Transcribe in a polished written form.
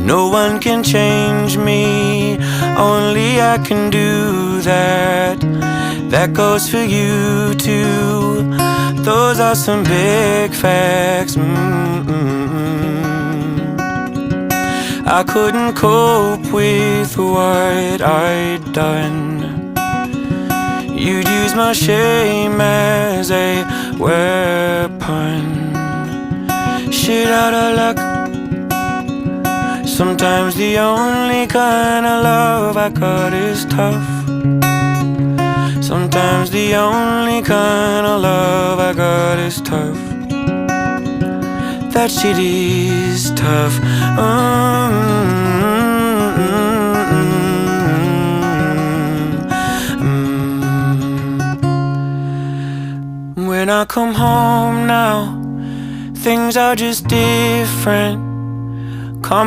No one can change me, only I can do that. That goes for you too. Those are some big facts. I couldn't cope with what I'd done. You'd use my shame as a weapon. Shit out of luck. Sometimes the only kind of love I got is tough. Sometimes the only kind of love I got is tough. That shit is tough. When I come home now, things are just different.